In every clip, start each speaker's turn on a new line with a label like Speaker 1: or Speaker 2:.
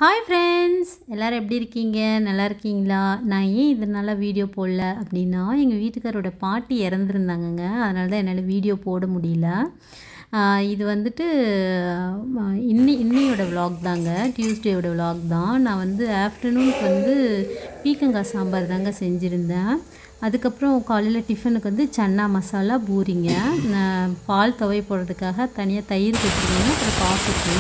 Speaker 1: Hi friends, எல்லோரும் எப்படி இருக்கீங்க? நல்லா இருக்கீங்களா? நான் ஏன் இதனால வீடியோ போடல அப்படின்னா, எங்கள் வீட்டுக்காரோட பாட்டி இறந்துருந்தாங்கங்க. அதனால தான் என்னால் வீடியோ போட முடியல. இது வந்துட்டு இன்னையோட விலாக் தாங்க. டியூஸ்டேயோட விலாக் தான். நான் வந்து ஆஃப்டர்நூனுக்கு வந்து பீக்கங்காய் சாம்பார் தாங்க செஞ்சுருந்தேன். அதுக்கப்புறம் காலையில் டிஃபனுக்கு வந்து சன்னா மசாலா பூரிங்க. நான் பால் துவை போடுறதுக்காக தனியாக தயிர் வச்சுருந்தேன். அப்புறம்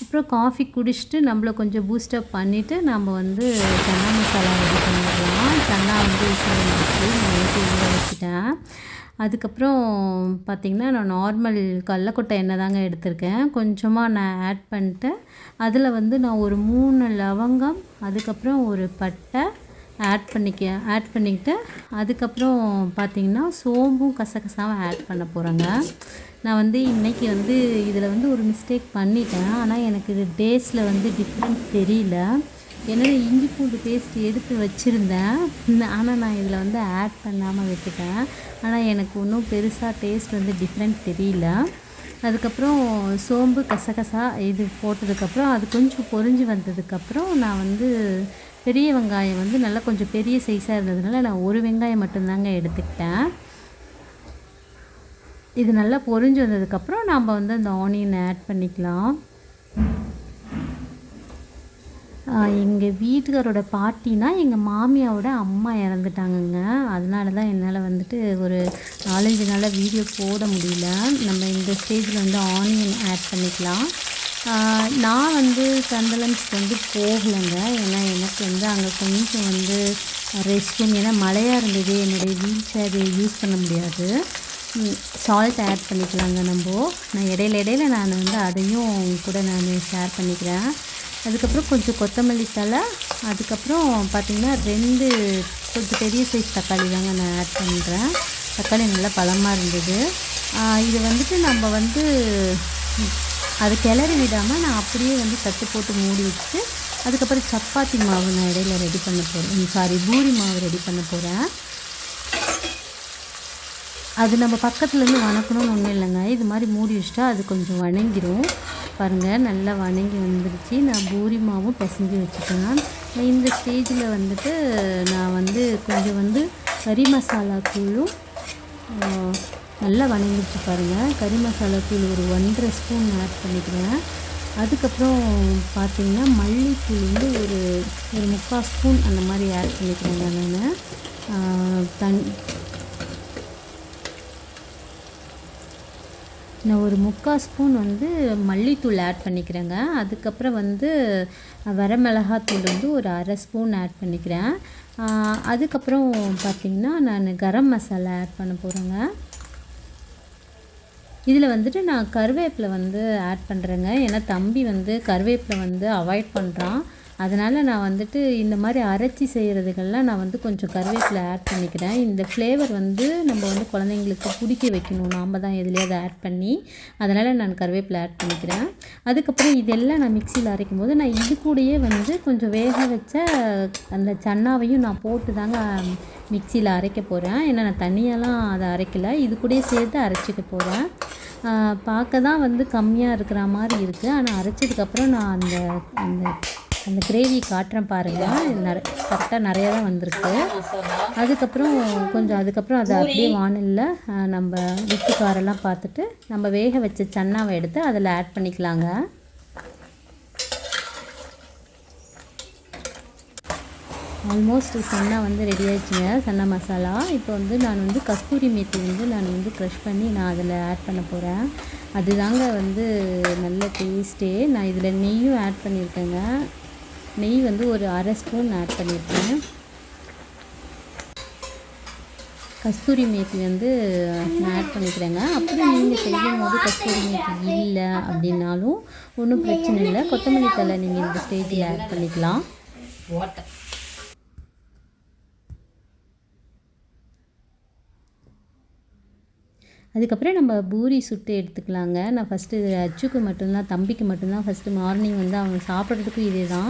Speaker 1: அப்புறம் காஃபி குடிச்சிட்டு நம்மள கொஞ்சம் பூஸ்டப் பண்ணிவிட்டு நம்ம வந்து சன்னா மசாலா ரெடி பண்ணிடலாம். சன்னா வந்து ஊற வச்சுட்டேன். அதுக்கப்புறம் பார்த்திங்கன்னா, நான் நார்மல் கடலக்கொட்டை எண்ணெய் தாங்க எடுத்திருக்கேன். கொஞ்சமாக நான் ஆட் பண்ணிட்டு அதில் வந்து நான் ஒரு 3 லவங்கம், அதுக்கப்புறம் ஒரு பட்டை ஆட் பண்ணிக்கிட்டு அதுக்கப்புறம் பார்த்திங்கன்னா சோம்பும் கசகசாவும் ஆட் பண்ண போகிறேங்க. நான் வந்து இன்றைக்கி வந்து இதில் வந்து ஒரு மிஸ்டேக் பண்ணிட்டேன். ஆனால் எனக்கு இது டேஸ்ட்டில் வந்து டிஃப்ரெண்ட் தெரியல. ஏன்னா இஞ்சி பூண்டு பேஸ்ட் எடுத்து வச்சுருந்தேன். ஆனால் நான் இதில் வந்து ஆட் பண்ணாமல் விட்டுட்டேன். ஆனால் எனக்கு ஒன்றும் பெருசாக டேஸ்ட் வந்து டிஃப்ரெண்ட் தெரியல. அதுக்கப்புறம் சோம்பு கசகசா இது போட்டதுக்கப்புறம் அது கொஞ்சம் பொரிஞ்சு வந்ததுக்கப்புறம் நான் வந்து பெரிய வெங்காயம் வந்து நல்லா கொஞ்சம் பெரிய சைஸாக இருந்ததுனால நான் ஒரு வெங்காயம் மட்டும்தாங்க எடுத்துக்கிட்டேன். இது நல்லா பொரிஞ்சு வந்ததுக்கப்புறம் நாம் வந்து அந்த ஆனியனை ஆட் பண்ணிக்கலாம். எங்கள் வீட்டுக்காரோட பாட்டினா எங்கள் மாமியாவோட அம்மா இறந்துட்டாங்கங்க. அதனால தான் என்னால் வந்துட்டு ஒரு 4-5 நாளாக வீடியோ போட முடியல. நம்ம இந்த ஸ்டேஜில் வந்து ஆனியன் ஆட் பண்ணிக்கலாம். நான் வந்து கந்தலம்ஸ்க்கு வந்து போகலைங்க. ஏன்னா எனக்கு வந்து அங்கே கொஞ்சம் வந்து ரெஸ்ட் ரூம், ஏன்னா மழையாக இருந்தது, என்னுடைய வீல் சேர் யூஸ் பண்ண முடியாது. சால்ட் ஆட் பண்ணிக்கலாங்க நான் இடையில நான் வந்து அதையும் கூட நான் ஷேர் பண்ணிக்கிறேன். அதுக்கப்புறம் கொஞ்சம் கொத்தமல்லி தழை, அதுக்கப்புறம் பார்த்திங்கன்னா 2 கொஞ்சம் பெரிய சைஸ் தக்காளி தாங்க நான் ஆட் பண்ணுறேன். தக்காளி நல்லா பழமாக இருந்தது. இது வந்துட்டு நம்ம வந்து அது கிளறி விடாமல் நான் அப்படியே வந்து தட்டு போட்டு மூடி வச்சுட்டு அதுக்கப்புறம் சப்பாத்தி மாவு நான் இடையில ரெடி பண்ண போகிறேன். பூரி மாவு ரெடி பண்ண போகிறேன். அது நம்ம பக்கத்துலேருந்து வணக்கணும்னு ஒன்றும் இல்லைங்க. இது மாதிரி மூடி வச்சுட்டா அது கொஞ்சம் வணங்கிடும். பாருங்கள், நல்லா வணங்கி வந்துருச்சு. நான் பூரி மாவும் பிசைஞ்சு வச்சுட்டேன். இந்த ஸ்டேஜில் வந்துட்டு நான் வந்து கொஞ்சம் வந்து கறி மசாலா தூளும் நல்லா வணங்கிடுச்சு பாருங்கள். கறி மசாலா தூள் ஒரு 1.5 ஸ்பூன் ஆட் பண்ணிக்கிறேன். அதுக்கப்புறம் பார்த்திங்கன்னா மல்லித்தூள் வந்து ஒரு 3/4 ஸ்பூன் அந்த மாதிரி ஆட் பண்ணிக்கிறேங்க. நான் ஒரு 3/4 ஸ்பூன் வந்து மல்லித்தூள் ஆட் பண்ணிக்கிறேங்க. அதுக்கப்புறம் வந்து வரமிளகாத்தூள் வந்து ஒரு 1/2 ஸ்பூன் ஆட் பண்ணிக்கிறேன். அதுக்கப்புறம் பார்த்திங்கன்னா நான் கரம் மசாலா ஆட் பண்ண போகிறேங்க. இதில் வந்துட்டு நான் கருவேப்பிலை வந்து ஆட் பண்ணுறேங்க. ஏன்னா தம்பி வந்து கருவேப்பிலை வந்து அவாய்ட் பண்ணுறான். அதனால் நான் வந்துட்டு இந்த மாதிரி அரைச்சி செய்கிறதுக்கெல்லாம் நான் வந்து கொஞ்சம் கருவேப்பிலை ஆட் பண்ணிக்கிறேன். இந்த ஃப்ளேவர் வந்து நம்ம வந்து குழந்தைங்களுக்கு பிடிக்க வைக்கணும், நாம் தான் எதுலேயாவது ஆட் பண்ணி. அதனால் நான் கருவேப்பிலை ஆட் பண்ணிக்கிறேன். அதுக்கப்புறம் இதெல்லாம் நான் மிக்சியில் அரைக்கும் போது நான் இது கூடயே வந்து கொஞ்சம் வேக வச்ச அந்த சன்னாவையும் நான் போட்டு தாங்க மிக்சியில் அரைக்க போகிறேன். ஏன்னா நான் தனியாலாம் அதை அரைக்கலை, இது கூடயே சேர்த்து அரைச்சிக்க போகிறேன். பார்க்க தான் வந்து கம்மியாக இருக்கிற மாதிரி இருக்குது. ஆனால் அரைச்சதுக்கப்புறம் நான் அந்த கிரேவி காட்டுறேன் பாருங்கள். கரெக்டாக நிறையா தான் வந்திருக்கு. அதுக்கப்புறம் அதை அப்படியே வானலில் நம்ம உப்பு காரெல்லாம் பார்த்துட்டு நம்ம வேக வச்ச சன்னாவை எடுத்து அதில் ஆட் பண்ணிக்கலாங்க. ஆல்மோஸ்ட் சன்னா வந்து ரெடி ஆகிடுச்சுங்க, சன்னா மசாலா. இப்போ வந்து நான் வந்து கஸ்தூரி மேத்தி வந்து நான் வந்து க்ரஷ் பண்ணி நான் அதில் ஆட் பண்ண போகிறேன். அதுதாங்க வந்து நல்ல டேஸ்ட்டே. நான் இதில் நெய்யும் ஆட் பண்ணியிருக்கேங்க. நெய் வந்து ஒரு 1/2 ஸ்பூன் ஆட் பண்ணியிருக்கேன். கஸ்தூரி மேத்தி வந்து நான் ஆட் பண்ணிக்கிறேங்க. அப்புறம் நீங்கள் செய்யும் போது கஸ்தூரி மேத்தி இல்லை அப்படின்னாலும் ஒன்றும் பிரச்சனை இல்லை. கொத்தமல்லி தழை நீங்கள் இந்த ஸ்டேஜில் ஆட் பண்ணிக்கலாம். அதுக்கப்புறம் நம்ம பூரி சுட்டு எடுத்துக்கலாங்க. நான் ஃபஸ்ட்டு அச்சுக்கு மட்டும்தான், தம்பிக்கு மட்டும்தான் ஃபஸ்ட்டு மார்னிங் வந்து அவன் சாப்பிட்றதுக்கும் இதே தான்.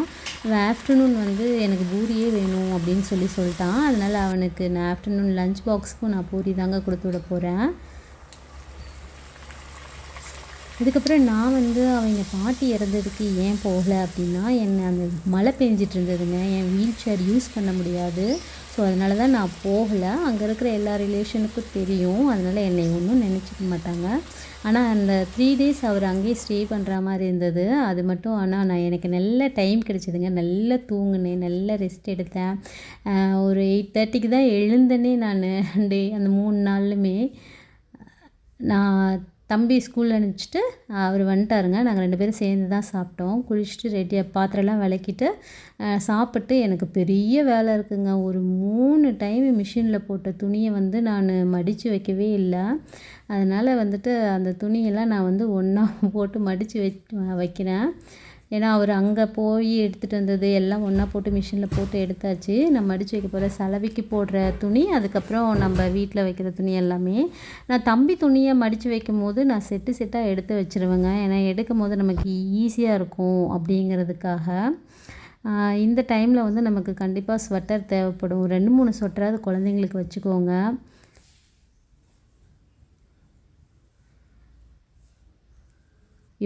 Speaker 1: ஆஃப்டர்நூன் வந்து எனக்கு பூரியே வேணும் அப்படின்னு சொல்லிட்டான். அதனால் அவனுக்கு நான் ஆஃப்டர்நூன் லஞ்ச் பாக்ஸுக்கும் நான் பூரி தாங்க கொடுத்து விட போகிறேன். இதுக்கப்புறம் நான் வந்து அவங்க பாட்டி இறந்ததுக்கு ஏன் போகல அப்படின்னா, அந்த மழை பெஞ்சிட்டு இருந்ததுங்க. என் வீல் சேர் யூஸ் பண்ண முடியாது. ஸோ அதனால தான் நான் போகல. அங்கே இருக்கிற எல்லா ரிலேஷனுக்கும் தெரியும். அதனால என்னை ஒன்றும் நினச்சிக்க மாட்டாங்க. ஆனால் அந்த 3 டேஸ் அவர் அங்கேயே ஸ்டே பண்ணுற மாரி இருந்தது. அது மட்டும் ஆனால் எனக்கு நல்ல டைம் கிடைச்சதுங்க. நல்லா தூங்குனேன், நல்லா ரெஸ்ட் எடுத்தேன். ஒரு 8:30க்கு தான் எழுந்தேனே நானு. அந்த 3 நாளுமே. நான் தம்பி ஸ்கூலில் அனுப்பிச்சிட்டு அவர் வந்துட்டாருங்க. நாங்கள் 2 பேரும் சேர்ந்து தான் சாப்பிட்டோம். குளிச்சுட்டு ரெடியாக பாத்திரம்லாம் விளக்கிட்டு சாப்பிட்டு எனக்கு பெரிய வேலை இருக்குங்க. ஒரு 3 டைம் மிஷினில் போட்ட துணியை வந்து நான் மடித்து வைக்கவே இல்லை. அதனால் வந்துட்டு அந்த துணியெல்லாம் நான் வந்து ஒன்றா போட்டு மடித்து வைக்கிறேன். ஏன்னா அவர் அங்கே போய் எடுத்துகிட்டு வந்தது எல்லாம் ஒன்றா போட்டு மிஷினில் போட்டு எடுத்தாச்சு. நான் மடித்து வைக்க போகிற சலவைக்கு போடுற துணி, அதுக்கப்புறம் நம்ம வீட்டில் வைக்கிற துணி எல்லாமே. நான் தம்பி துணியை மடித்து வைக்கும்போது நான் செட்டாக எடுத்து வச்சுருவேங்க. ஏன்னா எடுக்கும்போது நமக்கு ஈஸியாக இருக்கும் அப்படிங்கிறதுக்காக. இந்த டைமில் வந்து நமக்கு கண்டிப்பாக ஸ்வெட்டர் தேவைப்படும். 2, 3 ஸ்வெட்டராவது குழந்தைங்களுக்கு வச்சுக்கோங்க.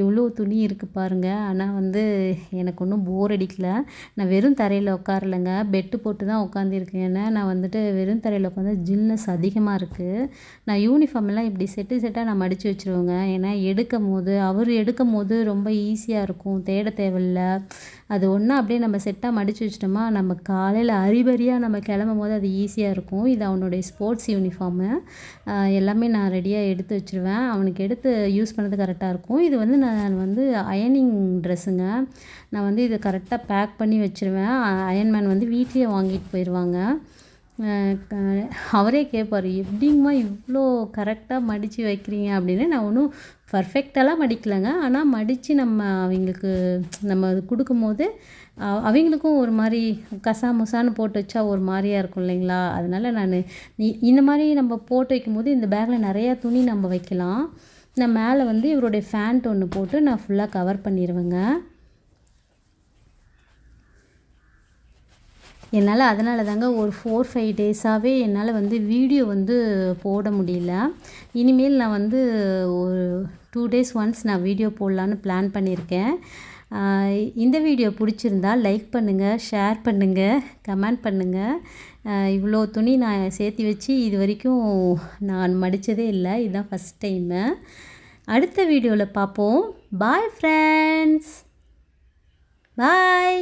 Speaker 1: எவ்வளோ துணி இருக்குது பாருங்கள். ஆனால் வந்து எனக்கு ஒன்றும் போர் அடிக்கல. நான் வெறும் தரையில் உட்காரலைங்க. பெட்டு போட்டு தான் உட்காந்துருக்கேன். ஏன்னா நான் வந்துட்டு வெறும் தரையில் உட்காந்தா ஜில்னஸ் அதிகமாக இருக்குது. நான் யூனிஃபார்ம்லாம் இப்படி செட்டாக நான் மடித்து வச்சுருவேங்க. ஏன்னா அவர் எடுக்கும்போது ரொம்ப ஈஸியாக இருக்கும். தேட தேவையில்ல. அது ஒன்றா அப்படியே நம்ம செட்டாக மடித்து வச்சிட்டோமா, நம்ம காலையில் அரிபரியாக நம்ம கிளம்பும்போது அது ஈஸியாக இருக்கும். இது அவனுடைய ஸ்போர்ட்ஸ் யூனிஃபார்மு. எல்லாமே நான் ரெடியாக எடுத்து வச்சுருவேன். அவனுக்கு எடுத்து யூஸ் பண்ணது கரெக்டாக இருக்கும். இது வந்து நான் வந்து அயனிங் ட்ரெஸ்ஸுங்க. நான் வந்து இதை கரெக்டாக பேக் பண்ணி வச்சுருவேன். அயன்மேன் வந்து வீட்லேயே வாங்கிட்டு போயிடுவாங்க. அவரே கேட்பார், எப்படிங்கம்மா இவ்வளோ கரெக்டாக மடித்து வைக்கிறீங்க அப்படின்னு. நான் ஒன்றும் பர்ஃபெக்டாலாம் மடிக்கலைங்க. ஆனால் மடித்து அவங்களுக்கு அது கொடுக்கும்போது அவங்களுக்கும் ஒரு மாதிரி கசாமுசான்னு போட்டு வச்சா ஒரு மாதிரியாக இருக்கும் இல்லைங்களா? அதனால் இந்த மாதிரி நம்ம போட்டு வைக்கும்போது இந்த பேக்கில் நிறையா துணி நம்ம வைக்கலாம். நான் மேலே வந்து இவருடைய ஃபேண்ட் ஒன்று போட்டு நான் ஃபுல்லாக கவர் பண்ணிடுவேங்க. என்னால் அதனால தாங்க ஒரு 4, 5 டேஸாகவே என்னால் வந்து வீடியோ வந்து போட முடியல. இனிமேல் நான் வந்து ஒரு 2 டேஸ் ஒன்ஸ் நான் வீடியோ போடலான்னு பிளான் பண்ணியிருக்கேன். இந்த வீடியோ பிடிச்சிருந்தா லைக் பண்ணுங்கள், ஷேர் பண்ணுங்கள், கமெண்ட் பண்ணுங்கள். இவ்வளோ துணி நான் சேர்த்து வச்சு இது வரைக்கும் நான் மடித்ததே இல்லை. இதுதான் ஃபஸ்ட் டைமு. அடுத்த வீடியோவில் பார்ப்போம். Bye friends. பாய்.